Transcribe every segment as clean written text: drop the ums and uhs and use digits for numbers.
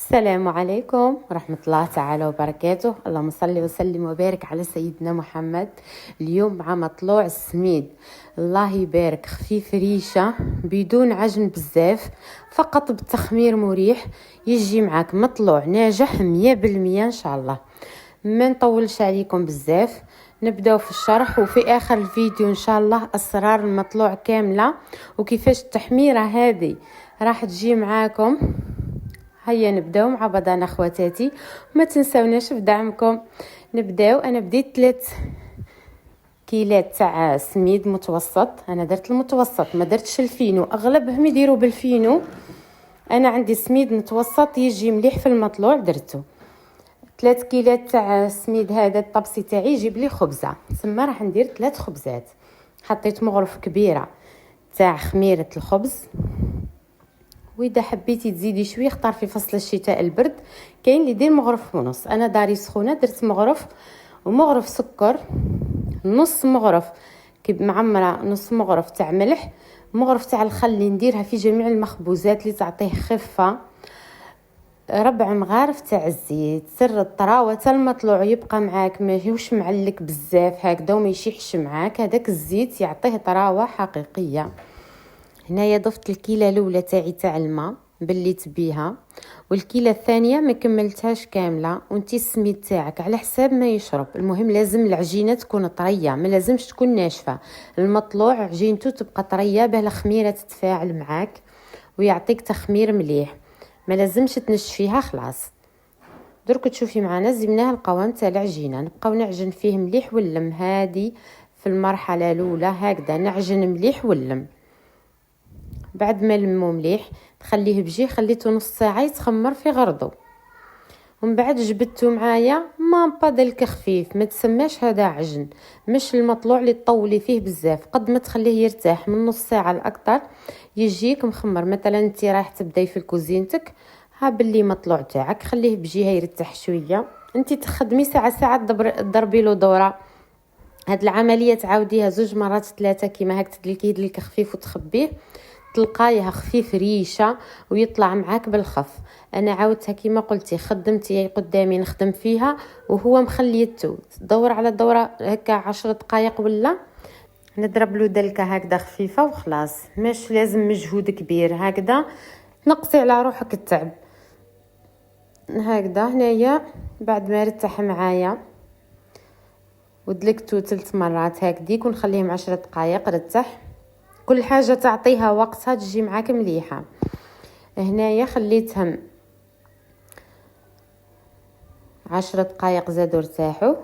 السلام عليكم ورحمة الله تعالى وبركاته. اللهم صل وسلم وبارك على سيدنا محمد. اليوم مع مطلوع السميد، الله يبارك، خفيف ريشة بدون عجن بزاف، فقط بالتخمير مريح. يجي معاك مطلوع ناجح 100% ان شاء الله. ما نطولش عليكم بزاف، نبداو في الشرح، وفي اخر الفيديو ان شاء الله اسرار المطلوع كاملة وكيفاش التحميرة هذه راح تجي معاكم. هيا نبداو مع بعضنا اخواتاتي، ما تنساوناش بدعمكم. نبداو. انا بديت 3 كيلات تاع سميد متوسط، انا درت المتوسط ما درتش الفينو، اغلبهم يديروا بالفينو. انا عندي سميد متوسط يجي مليح في المطلوع، درته 3 كيلات تاع سميد. هذا الطبسي تاعي يجيب لي خبزه، ثم راح ندير 3 خبزات. حطيت مغرف كبيره تاع خميره الخبز، واذا حبيتي تزيدي شويه اختار في فصل الشتاء البرد، كاين اللي يدير مغرف ونص. انا داري سخونه درت مغرف، ومغرف سكر، نص مغرف معمره، نص مغرف تاع ملح، مغرف تاع الخل اللي نديرها في جميع المخبوزات اللي تعطيه خفه، ربع مغارف تاع الزيت. سر الطراوه المطلوع يبقى معاك ماهوش معلك بزاف هكذا وما يشيحش معاك، هذاك الزيت يعطيه طراوه حقيقيه. هنايا ضفت الكيله الاولى تاعي تاع الماء بليت بيها، والكيله الثانيه ما كملتهاش كامله، وانتي السميد تاعك على حساب ما يشرب. المهم لازم العجينه تكون طريه، ما لازمش تكون ناشفه. المطلوع عجينته تبقى طريه باه الخميره تتفاعل معاك ويعطيك تخمير مليح، ما لازمش تنشفيها. خلاص درك تشوفي معنا زمناها القوام تاع العجينه، نبقاو نعجن فيه مليح ولم. هذه في المرحله الاولى هكذا نعجن مليح ولم. بعد ما لمو مليح تخليه بجي، خليته نص ساعه يتخمر في غرضو، ومن بعد جبدته معايا مامبا دلك خفيف، ما تسماش هذا عجن. مش المطلوع اللي تطولي فيه بزاف، قد ما تخليه يرتاح من نص ساعه لاكثر يجيك مخمر. مثلا انت راح تبداي في كوزينتك، ها باللي مطلوع تاعك خليه بجهه يرتاح شويه، انت تخدمي ساعه تضربي له دوره. هاد العمليه تعاوديها 2 مرات 3 كيما هاك، تدلكيه دلك خفيف وتخبيه، تلقايها خفيف ريشه ويطلع معاك بالخف. انا عاودتها كيما قلتي، خدمتي قدامي نخدم فيها وهو مخليته دور على دوره هكا 10 دقائق ولا نضرب له دلكه هكذا خفيفه وخلاص. مش لازم مجهود كبير هكذا، نقصي على روحك التعب هكذا. هنايا بعد ما رتاح معايا ودلكتو 3 مرات هكذيك، ونخليهم 10 دقائق رتاح. كل حاجه تعطيها وقتها تجي معاك مليحه. هنايا خليتهم 10 دقائق زادوا ارتاحوا.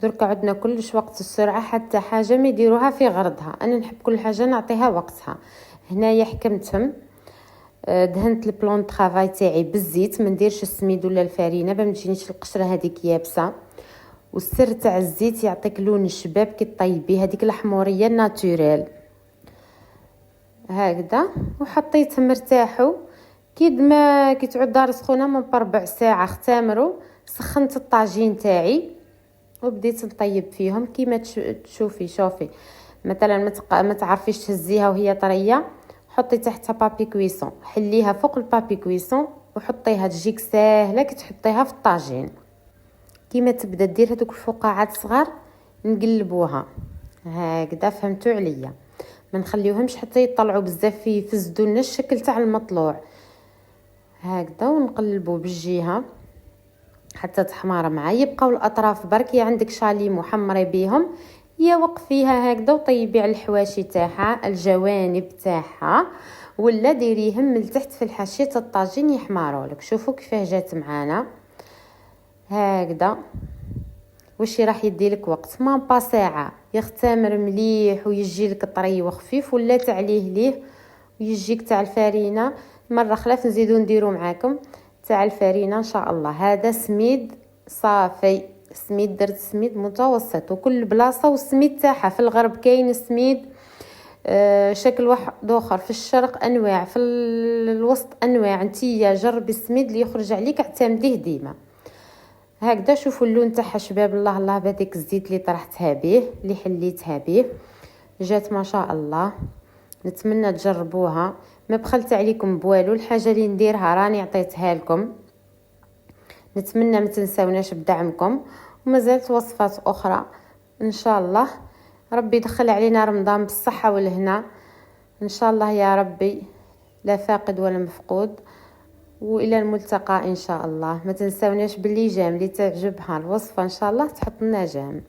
درك عندنا كلش وقت السرعه، حتى حاجه ما يديروها في غرضها، انا نحب كل حاجه نعطيها وقتها. هنايا حكمتهم، دهنت البلون طرافاي تاعي بالزيت، ما نديرش السميد ولا الفرينه باش ما تجينيش القشره هذيك يابسه. والسر تاع الزيت يعطيك لون الشباب كي طيبيه، هذيك الحموريه ناتوريل هكذا. وحطيتهم ارتاحوا. كي تعود دار سخونه من بربع ساعه اختمروا. سخنت الطاجين تاعي وبديت نطيب فيهم كيما شوفي مثلا ما تعرفيش تهزيها وهي طريه، حطي تحتها بابي كويسون، حليها فوق البابي كويسون وحطيها تجيك ساهله كي تحطيها في الطاجين. كيما تبدا دير هذوك الفقاعات صغار نقلبوها هكذا، فهمتوا عليا؟ ما نخليوهمش حتى يطلعوا بزاف يفسدوا لنا الشكل تاع المطلوع هكذا. ونقلبوا بالجهه حتى تحمر معايا. يبقاو الاطراف برك، يا عندك شالي محمري بيهم، يا وقفيها هكذا وطيبي على الحواشي تاعها الجوانب تاعها، ولا ديريهم من تحت في الحاشيه الطاجين يحمروا لك. شوفوا كيفاه جات معانا هكذا. وشي راح يديلك وقت ما با ساعه يختمر مليح ويجي لك طري وخفيف، ولا تعليه ليه ويجيك تاع الفرينه. مره خلاف نزيدو نديرو معاكم تاع الفرينه ان شاء الله. هذا سميد صافي، سميد درت سميد متوسط، وكل بلاصه والسميد تاعها. في الغرب كاين سميد شكل واحد اخر، في الشرق انواع، في الوسط انواع. انتيا جربي السميد اللي يخرج عليك اعتمديه ديما هكذا. شوفوا اللون تاعها شباب، الله الله بهذيك الزيت اللي طرحتها به اللي حليتها به، جات ما شاء الله. نتمنى تجربوها. ما بخلت عليكم بوالو. الحاجه اللي نديرها راني عطيتها لكم. نتمنى ما تنساوناش بدعمكم، ومازالت وصفات اخرى ان شاء الله. ربي يدخل علينا رمضان بالصحه والهنا ان شاء الله يا ربي، لا فاقد ولا مفقود. والى الملتقى ان شاء الله. ما تنساوناش باللي جام اللي تعجبها الوصفه ان شاء الله تحط لنا جام.